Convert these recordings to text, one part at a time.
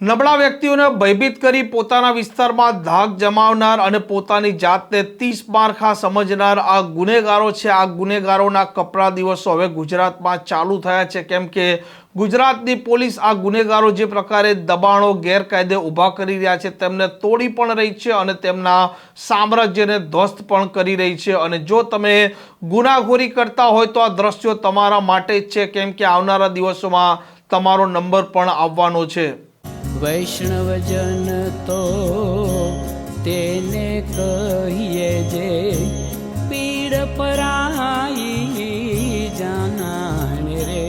નબળા વ્યક્તિઓને ભયભીત કરી પોતાના વિસ્તારમાં ધાક જમાવનાર અને પોતાની જાતને 30 મારખા સમજનાર આ ગુનેગારો છે. આ ગુનેગારોના કપરા દિવસો હવે ગુજરાતમાં ચાલુ થયા છે, કેમ કે ગુજરાતની પોલીસ આ ગુનેગારો જે પ્રકારે દબાણો ગેરકાયદે ઊભા કરી રહ્યા છે તેમને તોડી પણ રહી છે અને તેમના સામ્રાજ્યને ધ્વસ્ત પણ કરી રહી છે. અને જો તમે ગુનાખોરી કરતા હોય તો આ દ્રશ્યો તમારા માટે જ છે, કેમ કે આવનારા દિવસોમાં તમારો નંબર પણ આવવાનો છે. વૈષ્ણવજન તો તેને કહીએ જે પીડ પરાઈ જાનાને રે.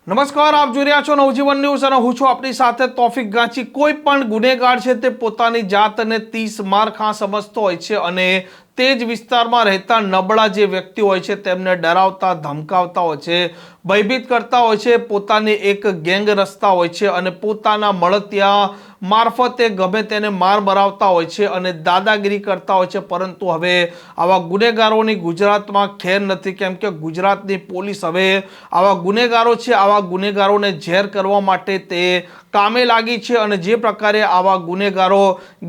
નમસ્કાર, આપ જોઈ રહ્યા છો નવજીવન ન્યૂઝ અને હું છું આપની સાથે તોફિક ગાંચી. કોઈ પણ ગુનેગાર છે તે પોતાની જાતને 30 મારખા સમજતો હોય છે અને તે જ વિસ્તારમાં રહેતા નબળા જે વ્યક્તિ હોય છે તેમને ડરાવતા ધમકાવતા હોય છે, ભયભીત કરતા હોય છે, પોતાની એક ગેંગ રચતા હોય છે અને પોતાના મળતિયા મારફતે ગમે તેને માર મરાવતા હોય છે અને દાદાગીરી કરતા હોય છે. પરંતુ હવે આવા ગુનેગારોની ગુજરાતમાં ખેર નથી, કેમ કે ગુજરાતની પોલીસ હવે આવા ગુનેગારો છે, આવા ગુનેગારોને ઝેર કરવા માટે તે કામે લાગી છે. અને જે પ્રકારે આવા ગુનેગારો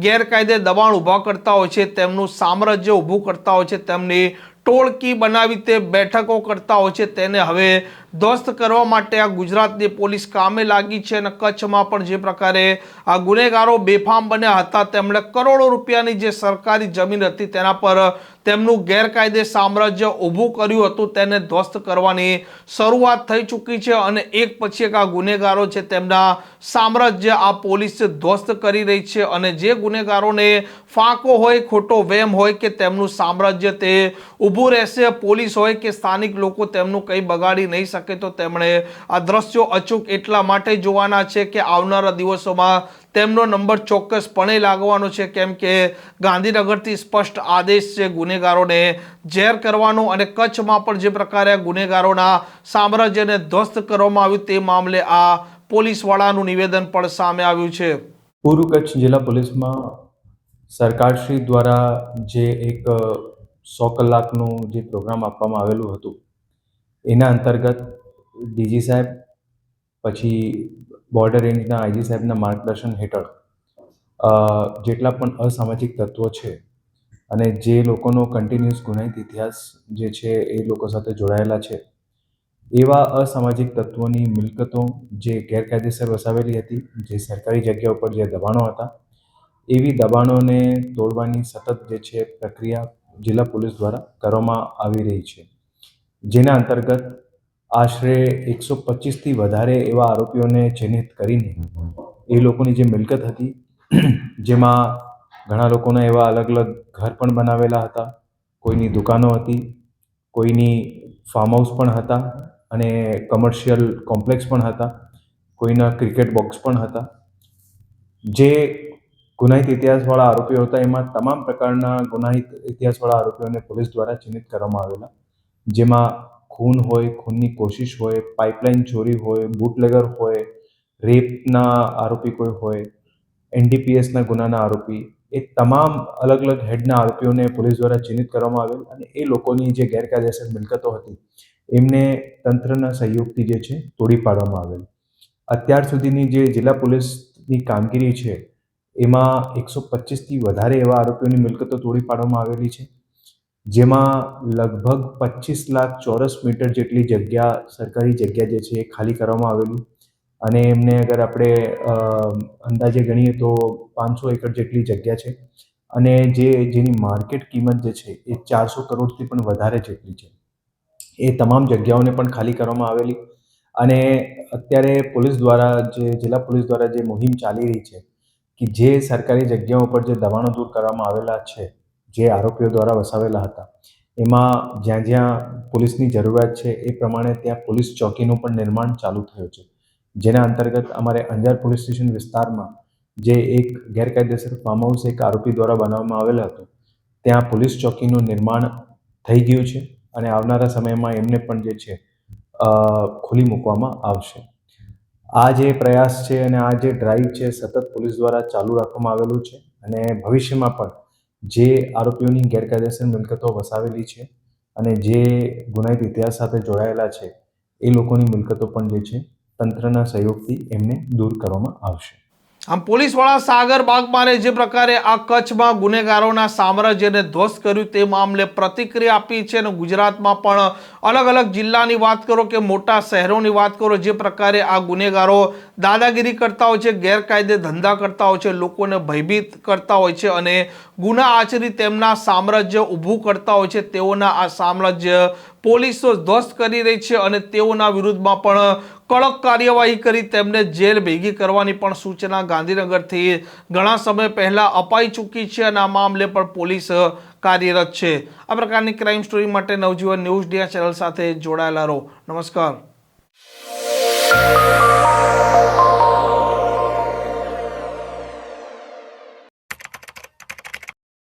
ગેરકાયદે દબાણ ઊભા કરતા હોય છે, તેમનું સામ્રાજ્ય ઊભું કરતા હોય છે, તેમની ટોળકી બનાવી તે બેઠકો કરતા હોય છે, તેને હવે ધ્વસ્ત કરવા માટે આ ગુજરાતની પોલીસ કામે લાગી છે. અને કચ્છમાં પણ જે પ્રકારે આ ગુનેગારો બેફામ બન્યા હતા, તેમણે કરોડો રૂપિયાની જે સરકારી જમીન હતી તેના પર તેમનું ગેરકાયદે સામ્રાજ્ય ઊભું કર્યું હતું, તેને ધ્વસ્ત કરવાની શરૂઆત થઈ ચૂકી છે. અને એક પછી એક આ ગુનેગારો છે તેમના સામ્રાજ્ય આ પોલીસ ધ્વસ્ત કરી રહી છે. અને જે ગુનેગારોને ફાંકો હોય, ખોટો વેમ હોય કે તેમનું સામ્રાજ્ય તે ઊભું રહેશે, પોલીસ હોય કે સ્થાનિક લોકો તેમનું કંઈ બગાડી નહીં શકે, તો તેમણે આ દ્રશ્યો અચૂક એટલા માટે જોવાના છે કે આવનારા દિવસોમાં તેમનો નંબર ચોક્કસપણે લાગવાનો છે, કેમ કે ગાંધીનગરથી સ્પષ્ટ આદેશ છે ગુનેગારોને ઝેર કરવાનો. અને કચ્છમાં પણ જે પ્રકારે ગુનેગારોના સામ્રાજ્યને ધ્વસ્ત કરવામાં આવ્યું તે મામલે આ પોલીસવાળાનું નિવેદન પણ સામે આવ્યું છે. પૂર્વ કચ્છ જિલ્લા પોલીસમાં સરકારશ્રી દ્વારા જે એક 100 કલાકનું જે પ્રોગ્રામ આપવામાં આવેલું હતું એના અંતર્ગત ડીજી સાહેબ પછી બોર્ડર રેન્જના આઈજી સાહેબના માર્ગદર્શન હેઠળ જેટલા પણ અસામાજિક તત્વો છે અને જે લોકોનો કન્ટિન્યુઅસ ગુનાહિત ઇતિહાસ જે છે એ લોકો સાથે જોડાયેલા છે, એવા અસામાજિક તત્વોની મિલકતો જે ગેરકાયદેસર વસાવેલી હતી, જે સરકારી જગ્યા ઉપર જે દબાણો હતા, એવી દબાણોને તોડવાની સતત જે છે પ્રક્રિયા જિલ્લા પોલીસ દ્વારા કરવામાં આવી રહી છે. જેના અંતર્ગત આશરે 125થી વધારે એવા આરોપીઓને ચિહ્નિત કરીને એ લોકોની જે મિલકત હતી, જેમાં ઘણા લોકોના એવા અલગ અલગ ઘર પણ બનાવેલા હતા, કોઈની દુકાનો હતી, કોઈની ફાર્મ હાઉસ પણ હતા અને કમર્શિયલ કોમ્પ્લેક્સ પણ હતા, કોઈના ક્રિકેટ બોક્સ પણ હતા. જે ગુનાહિત ઇતિહાસવાળા આરોપીઓ હતા એમાં તમામ પ્રકારના ગુનાહિત ઇતિહાસવાળા આરોપીઓને પોલીસ દ્વારા ચિહ્નિત કરવામાં આવેલા, જેમાં ખૂન હોય, ખૂનની કોશિશ હોય, પાઇપલાઇન ચોરી હોય, બુટલેગર હોય, રેપના આરોપી કોઈ હોય, એનડીપીએસના ગુનાના આરોપી, એ તમામ અલગ અલગ હેડના આરોપીઓને પોલીસ દ્વારા ચિહ્નિત કરવામાં આવેલ અને એ લોકોની જે ગેરકાયદેસર મિલકતો હતી એમને તંત્રના સહયોગથી જે છે તોડી પાડવામાં આવેલ. અત્યાર સુધીની જે જિલ્લા પોલીસની કામગીરી છે એમાં 125થી વધારે એવા આરોપીઓની મિલકતો તોડી પાડવામાં આવેલી છે, જેમાં લગભગ 25 લાખ ચોરસ મીટર જેટલી જગ્યા, સરકારી જગ્યા જે છે એ ખાલી કરવામાં આવેલી. અને એમને અગર આપણે અંદાજે ગણીએ તો 500 એકર જેટલી જગ્યા છે અને જેની માર્કેટ કિંમત જે છે એ 400 કરોડથી પણ વધારે જેટલી છે. એ તમામ જગ્યાઓને પણ ખાલી કરવામાં આવેલી. અને અત્યારે પોલીસ દ્વારા જે જિલ્લા પોલીસ દ્વારા જે મુહિમ ચાલી રહી છે કે જે સરકારી જગ્યાઓ પર જે દબાણો દૂર કરવામાં આવેલા છે, જે આરોપીઓ દ્વારા વસાવેલા હતા, એમાં જ્યાં જ્યાં પોલીસની જરૂરિયાત છે એ પ્રમાણે ત્યાં પોલીસ ચોકીનું પણ નિર્માણ ચાલુ થયું છે. જેના અંતર્ગત અમારે અંજાર પોલીસ સ્ટેશન વિસ્તારમાં જે એક ગેરકાયદેસર ફાર્મ હાઉસ એક આરોપી દ્વારા બનાવવામાં આવેલ હતું, ત્યાં પોલીસ ચોકીનું નિર્માણ થઈ ગયું છે અને આવનારા સમયમાં એમને પણ જે છે ખોલી મૂકવામાં આવશે. આ જે પ્રયાસ છે અને આ જે ડ્રાઈવ છે સતત પોલીસ દ્વારા ચાલુ રાખવામાં આવેલું છે અને ભવિષ્યમાં પણ જે આરોપીઓની ગેરકાયદેસર મિલકતો વસાવેલી છે અને જે ગુનાહિત ઇતિહાસ સાથે જોડાયેલા છે એ લોકોની મિલકતો પણ જે છે તંત્રના સહયોગથી એમને દૂર કરવામાં આવશે. આમ પોલીસવાળા સાગર બાગમારે જે પ્રકારે આ કચ્છમાં ગુનેગારોના સામ્રાજ્યને ધ્વસ્ત કર્યું તે મામલે પ્રતિક્રિયા આપી છે અને ગુજરાતમાં પણ અલગ અલગ જિલ્લાની વાત કરો કે મોટા શહેરોની વાત કરો, જે પ્રકારે આ ગુનેગારો દાદાગીરી કરતા હોય છે, ગેરકાયદે ધંધા કરતા હોય છે, લોકોને ભયભીત કરતા હોય છે અને ગુના આચરી તેમના સામ્રાજ્ય ઊભું કરતા હોય છે, તેઓના આ સામ્રાજ્ય પોલીસો ધ્વસ્ત કરી રહી છે અને તેઓના વિરુદ્ધમાં પણ કડક કાર્યવાહી કરી તેમને જેલ ભેગી કરવાની પણ સૂચના ગાંધીનગરથી ઘણા સમય પહેલા અપાઈ ચૂકી છે અને આ મામલે પણ પોલીસ કાર્યરત છે. આ પ્રકારની ક્રાઇમ સ્ટોરી માટે નવજીવન ન્યૂઝ ડીઆર ચેનલ સાથે જોડાયેલા રહો. નમસ્કાર.